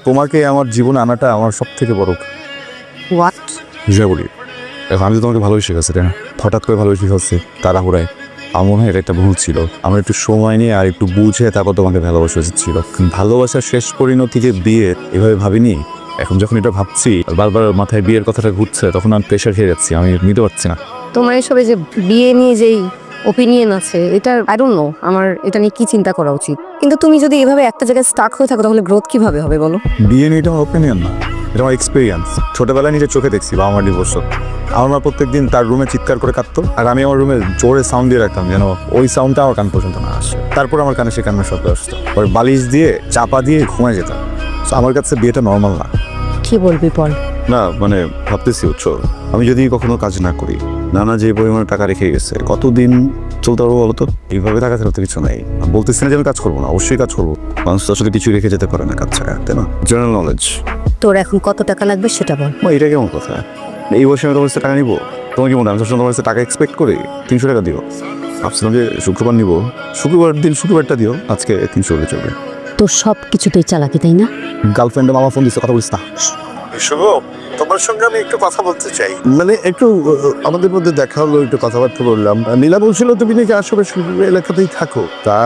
তোমাকে আমার জীবনে আনাটা আমার সব থেকে বড়। হোয়াট? বুঝে বলি, এখন আমি তো তোমাকে ভালোবেসে গেছি, তাই না? হঠাৎ করে ভালোবেসে ফেলছি তাড়াহুড়ায়। আমার মনে হয় এটা একটা ভুল ছিল। আমার একটু সময় নিয়ে আর একটু বুঝে তারপর তোমাকে ভালোবাসা উচিত ছিল। ভালোবাসার শেষ পরিণতি যে বিয়ে, এভাবে ভাবিনি। এখন যখন এটা ভাবছি আর বারবার মাথায় বিয়ের কথাটা ঘুরছে, তখন আমি প্রেশার খেয়ে যাচ্ছি, আমি নিতে পারছি না। তোমার এসবে যে বিয়ে নিয়ে যেই ওপিনিয়ন আছে, এটা আই ডোন্ট নো আমার এটা নিয়ে কি চিন্তা করা উচিত। কিন্তু তুমি যদি এভাবে একটা জায়গায় স্টাক হয়ে থাকো, তাহলে গ্রোথ কিভাবে হবে বলো? বিয়ে নিয়ে এটা আমার ওপিনিয়ন না, এটা আমার এক্সপিরিয়েন্স। ছোটবেলায় নিজের চোখে দেখছি বাবা মার ডিভোর্স। আমার মা প্রত্যেকদিন তার রুমে চিৎকার করে কাঁদতো, আর আমি আমার রুমে জোরে সাউন্ড দিয়ে রাখতাম যেন ওই সাউন্ডটা আমার কান পর্যন্ত না আসে। তারপর আমার কানে সে কান্নার শব্দ আসতো, পরে বালিশ দিয়ে চাপা দিয়ে ঘুমায় যেতাম। So, আমার কাছে বিয়েটা নর্মাল না। কি বলবি বল? না মানে ভাবতেছি উৎসব, আমি যদি কখনো কাজ না করি, নানা যে পরিমাণে টাকা রেখে গেছে, কতদিন চলতে পারবো বলো তো? এইভাবে টাকা ছাড়া তো কিছু নাই। বলতেছি না যে আমি কাজ করবো না, অবশ্যই কাজ করবো। মানুষ তো আসলে কিছু রেখে যেতে পারে না কাজ ছাড়া, তাই না? General knowledge. তোর এখন কত টাকা লাগবে সেটা বল। এটা কেমন কথা? এই বয়সে আমি তোমার কাছে টাকা নিবো? তোমার কি মনে হয় আমি সবসময় তোমার কাছে টাকা এক্সপেক্ট করি? 300 টাকা দিও। ভাবছিলাম যে শুক্রবার নিবো, শুক্রবার দিন শুক্রবারটা দিও, আজকে 300 হলে চলবে। তোর সব কিছুতেই চালাকি, তাই না? গার্লফ্রেন্ডে মামা ফোন দিচ্ছে, কথা বলিস না। শুভ, তোমার সঙ্গে আমি একটু কথা বলতে চাই। মানে একটু আমাদের মধ্যে দেখা হলো, একটু কথাবার্তা বললাম। নীলা বলছিল তুমি নাকি আশেপাশে এলাকাতেই থাকো। তা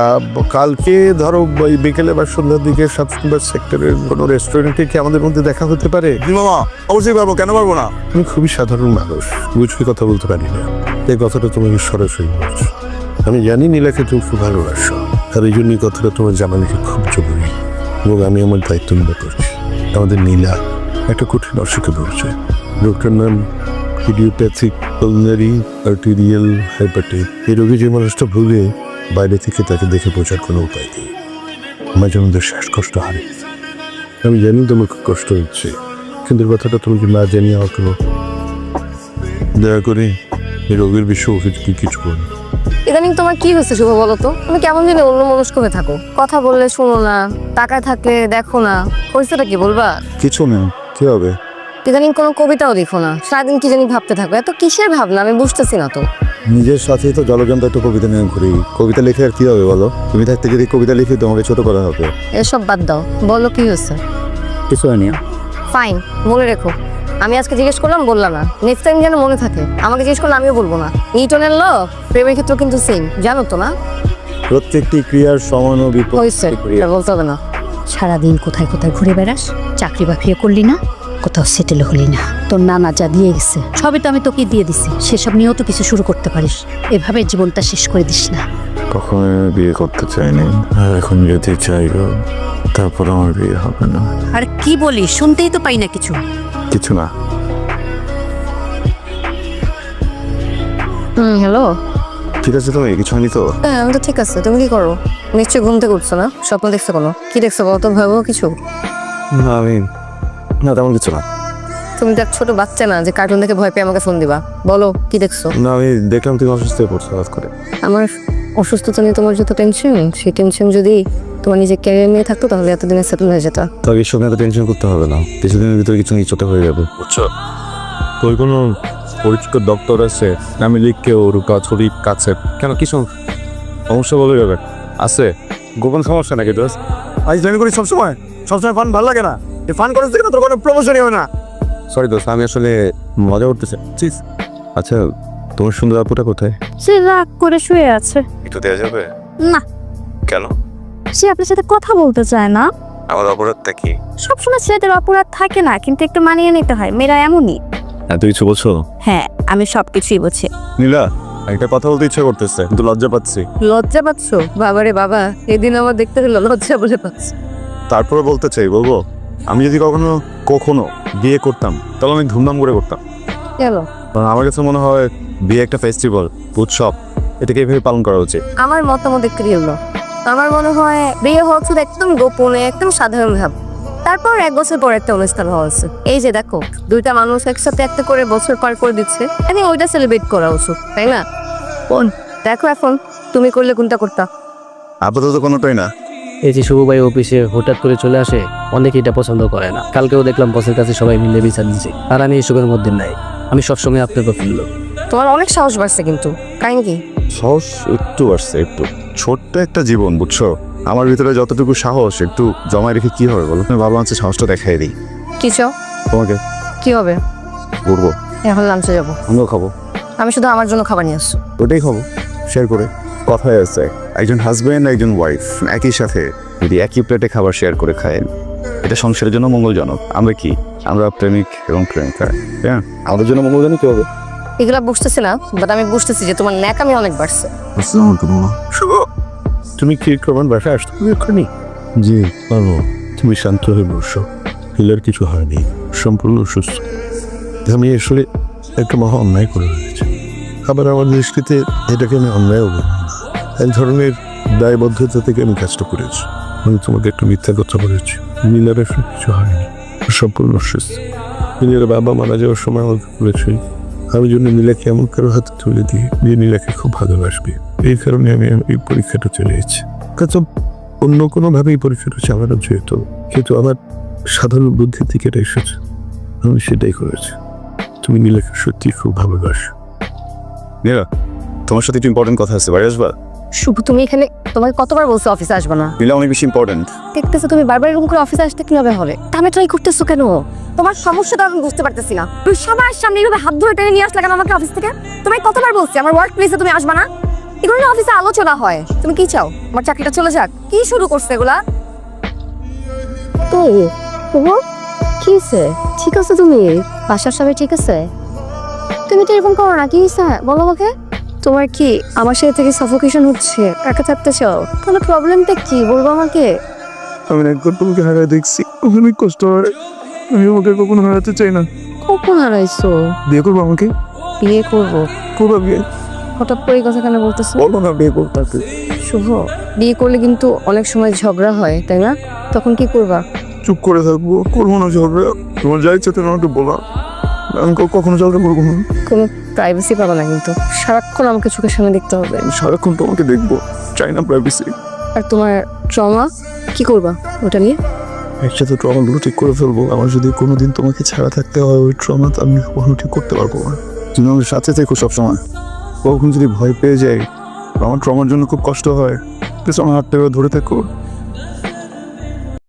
কালকে ধরো ওই বিকেলে বা সন্ধ্যার দিকে 7 নম্বর সেক্টরের কোনো রেস্টুরেন্টে কি আমাদের মধ্যে দেখা হতে পারে? মামা অবশ্যই পারবো, কেন পারবো না? আমি খুবই সাধারণ মানুষ, বুঝবি কথা বলতে পারি না। এই কথাটা তুমি সরাসরি বলছো। আমি জানি নীলাকে তুমি খুব ভালোবাসো, আর এই জন্য কথাটা তোমার জানানোকে খুব জরুরি, এবং আমি আমার দায়িত্ব নিয়ে করছি। আমাদের নীলা একটা কঠিন অসুখে ভুগছে। রোগটার নাম ইডিওপ্যাথিক পালমোনারি আর্টেরিয়াল হাইপারটেনশন। এই রোগী যে মানুষটা ভুগে, বাইরে থেকে তাকে দেখে বোঝার কোনো উপায় নেই। মাঝে মধ্যে শ্বাসকষ্ট হারে। আমি জানি তোমার খুব কষ্ট হচ্ছে, কিন্তু কথাটা তোমাকে না জানিয়ে আমাকে দয়া করে এই রোগের বিষয়ে ওকে কিছু করো। ইদানিং তোমার কি হচ্ছে শুভ বলো তো? তুমি কেমন জানি অন্য মনস্ক হয়ে থাকো, কথা বললে শোনো না, টাকায় থাকলে দেখো না, হয়েছেটা কি বলবা? কিছু নেই, কি হবে? ইদানিং কোনো কবিতাও লিখো না, সারাদিন কি জানি ভাবতে থাকো। এত কিসের ভাবনা আমি বুঝতেছি না তো। নিজের সাথেই তো জলযন্ত্র একটা কবিতা নিয়ে ঘুরি। কবিতা লিখে আর কি হবে বলো? তুমি থাকতে যদি কবিতা লিখি তোমাকে ছোট করা হবে। এসব বাদ দাও, বলো কি হয়েছে? কিছু হয়নি। ফাইন, মনে রেখো আমি আজকে জিজ্ঞেস করলাম বললা না, নেক্সট টাইম যেন মনে থাকে। আমাকে জিজ্ঞেস করলে আমিও বলবো না। নিউটনের ল প্রেমের ক্ষেত্রে কিন্তু সেম, জানো তো না? প্রত্যেকটি ক্রিয়ার সমান ও বিপরীত হয়েছে, ক্রিয়া। বলতে হবে না। সারাদিন কোথায় কোথায় ঘুরে বেড়াস, চাকরি বাকরিও করলি না, কোথাও সেটেল হলি না। তোর নানা যা দিয়ে গেছে সবই তো আমি তোকে দিয়ে দিছি, সেসব নিয়েও তো কিছু শুরু করতে পারিস। এভাবে জীবনটা শেষ করে দিস না। কখনো বিয়ে করতে চাইনি, আর এখন যদি চাইব তারপর আমার বিয়ে হবে না। আর কি বলিস, শুনতেই তো পাই না কিছু। কিছু না। হ্যালো। ঠিক আছে, তুমি কিছু হয়নি তো? হ্যাঁ আমি তো ঠিক আছে। তুমি কি করো? নিশ্চয়ই ঘুম থেকে উঠছো না? স্বপ্ন দেখছো কোনো? কি দেখছো বলো তো, ভয়াবহ কিছু? না আমি না, তেমন কিছু না। তুমি তো এক ছোট বাচ্চা না যে কার্টুন দেখে ভয় পেয়ে আমাকে ফোন দিবা। বলো কি দেখছো? না আমি দেখলাম তুমি অসুস্থ হয়ে পড়ছো হঠাৎ করে। আমার অসুস্থতা নিয়ে তোমার যত টেনশন, সেই টেনশন যদি তোমার নিজের ক্যারিয়ার নিয়ে থাকতো তাহলে এতদিনে সেটেল হয়ে যেত। তবে এর সঙ্গে এত টেনশন করতে হবে না, কিছুদিনের ভিতরে কিছু নিচতে হয়ে যাবে, বুঝছো? তোর কোনো পরিচিত ডক্টর আছে? আমি লিখকে ওর ছবির কাছে কেন, কি সমস্যা বলে যাবে? আছে গোপন সমস্যা নাকি? দোস্ত আজ জানি করি সবসময় ফান ভালো লাগে না। এই ফান করার থেকে তোর কোনো প্রমোশনই হবে না। সরি দোস্ত, আমি আসলে মজা করতেছি। আচ্ছা তোমার সুন্দর আপুটা কোথায়? সে রাগ করে শুয়ে আছে। একটু দেওয়া যাবে? না, কেন? সে আপনার সাথে কথা বলতে চায় না। আমার অপরাধটা কি? সবসময় ছেলেদের অপরাধ থাকে না, কিন্তু একটু মানিয়ে নিতে হয়। মেয়েরা এমনই। এত কিছু বলছো? হ্যাঁ, আমি সবকিছুই বুঝি। নীলা, একটা কথা বলতে ইচ্ছা করতেছে কিন্তু লজ্জা পাচ্ছি। লজ্জা পাচ্ছো? বাবারে বাবা, এদিন আমার দেখতে হলো লজ্জা বলে পাচ্ছি। তারপরে বলতে চাই, বলবো আমি যদি কখনো বিয়ে করতাম তাহলে আমি ধুমধাম করে করতাম। কেন? কারণ আমার কাছে মনে হয় বিয়ে একটা ফেস্টিভ্যাল, উৎসব, এটাকে এইভাবে পালন করা উচিত। আমার মতামত একটু হলো, আমার মনে হয় বিয়ে হওয়া শুধু একদম গোপনে, একদম সাধারণ ভাব। তারপর 1 বছর পর একটা অনুষ্ঠান হওয়া উচিত। এই যে দেখো, দুইটা মানুষ একসাথে একটা করে বছর পার করে দিচ্ছে, আমি ওইটা সেলিব্রেট করা উচিত, তাই না? কোন দেখো এখন তুমি করলে কোনটা করতা? আপাতত কোনোটাই না। এই যে শুভ ভাই অফিসে হঠাৎ করে চলে আসে, অনেকে এটা পছন্দ করে না। কালকেও দেখলাম বসের কাছে সবাই মিলে বিচার দিচ্ছে, আর আমি এসবের মধ্যে নাই। আমি সবসময় আপনার ফিরল। তোমার অনেক সাহস বাড়ছে কিন্তু, কাহিনী কি? সাহস একটু আসছে, একটু। ছোট্ট একটা জীবন, বুঝছো? আমার ভিতরে যতটুকু সাহস একটু জমায় রেখে কি হবে বলো? তুমি ভালো আছে, সাহসটা দেখাই দিই কি চাও? তোমাকে। কি হবে? করবো, এখন লাঞ্চে যাবো। আমিও খাবো। আমি শুধু আমার জন্য খাবার নিয়ে আসছো। ওটাই খাবো, শেয়ার করে। কথায় আছে একজন হাজব্যান্ড একজন ওয়াইফ একই সাথে যদি একই প্লেটে খাবার শেয়ার করে খায়, এটা সংসারের জন্য মঙ্গলজনক। আমরা কি? আমরা প্রেমিক এবং প্রেমিকা, হ্যাঁ, আমাদের জন্য মঙ্গলজনক কি হবে? এগুলা বুঝতেছি না, বাট আমি বুঝতেছি যে তোমার ন্যাকামি অনেক বাড়ছে। তুমি কি আমার বাসায় আসতে হবে এক্ষুনি? জি পারবো। তুমি শান্ত হয়ে বসো, হিলার কিছু হয়নি, সম্পূর্ণ সুস্থ। আমি আসলে একটা মহা অন্যায় করে ফেলেছি। আবার আমার দৃষ্টিতে এটাকে আমি অন্যায়ও বলবো না। এক ধরনের দায়বদ্ধতা থেকে আমি কাজটা করেছি। আমি তোমাকে একটা মিথ্যা কথা বলেছি। নীলার আসলে কিছু হয়নি, সম্পূর্ণ সুস্থ। নীলার বাবা মারা যাওয়ার সময় আমাকে বলেছে আমি জন্য নীলাকে এমন কারো হাতে তুলে দিই যে নীলাকে খুব ভালোবাসবে। এই কারণে আমি এই পরীক্ষাটা চলে এসেছি। কারণ অন্য কোনোভাবে এই পরীক্ষাটা চালানো যেত, কিন্তু আমার সাধারণ বুদ্ধির থেকে এটা এসেছে, আমি সেটাই করেছি। তুমি নীলাকে সত্যি খুব ভালোবাসো। নীলা, তোমার সাথে একটু ইম্পর্টেন্ট কথা আছে, বাড়ি আসবা? শুভ, তুমি এখানে, তোমাকে কতবার বলছো অফিসে আসবে না? নীলা অনেক বেশি ইম্পর্টেন্ট। দেখতেছো তুমি বারবার এরকম করে অফিসে আসতে কিভাবে হবে? আমি ট্রাই করতেছো কেন? তোমার সমস্যাটা আমি বুঝতে পারতেছি না। তুমি সবার সামনে এইভাবে হাত ধরে টেনে নিয়ে আসলে কেন আমাকে অফিস থেকে? তোমায় কতবার বলছি আমার ওয়ার্ক প্লেসে তুমি আসবা না? এগুলো না অফিসে আলোচনা হয়। তুমি কি চাও আমার চাকরিটা চলে যাক? কি শুরু করছে এগুলা? তো কি হয়েছে? ঠিক আছে তুমি? বাসার সবাই ঠিক আছে? তুমি তো এরকম করো না, কি হয়েছে বলো আমাকে। তোমার কি আমার সাথে থেকে সাফোকেশন হচ্ছে? একা থাকতে চাও? তাহলে প্রবলেমটা কি বলবো আমাকে? আমি একবার তোমাকে হারাই দেখছি, অনেক কষ্ট হয়। আমি আমাকে কখনো হারাতে চাই না। কখন হারাইছো? বিয়ে করবো আমাকে? বিয়ে করবো? করবো বিয়ে? হঠাৎ করে এই কথা কেন বলতেছো? বলো না বিয়ে করবো তাকে। শুভ, বিয়ে করলে কিন্তু অনেক সময় ঝগড়া হয়, তাই না? তখন কি করবা? চুপ করে থাকবো, করবো না ঝগড়া। তোমার যা ইচ্ছা তুমি আমাকে বলা, আমি কখনো ঝগড়া করবো না। কোনো প্রাইভেসি পাবা না কিন্তু, সারাক্ষণ আমাকে চোখের সামনে দেখতে হবে। আমি সারাক্ষণ তোমাকে দেখবো, চাই না প্রাইভেসি। আর তোমার ট্রমা কি করবা ওটা নিয়ে? একসাথে ট্রমাগুলো ঠিক করে ফেলবো। আমার যদি কোনোদিন তোমাকে ছাড়া থাকতে হয়, ওই ট্রমা আমি কখনো ঠিক করতে পারবো না। তুমি আমার সাথে থেকো সবসময়। কখন যদি ভয় পেয়ে যাই, আমার ট্রমার জন্য খুব কষ্ট হয়, প্লিজ আমার হাতটা ধরে থাকো।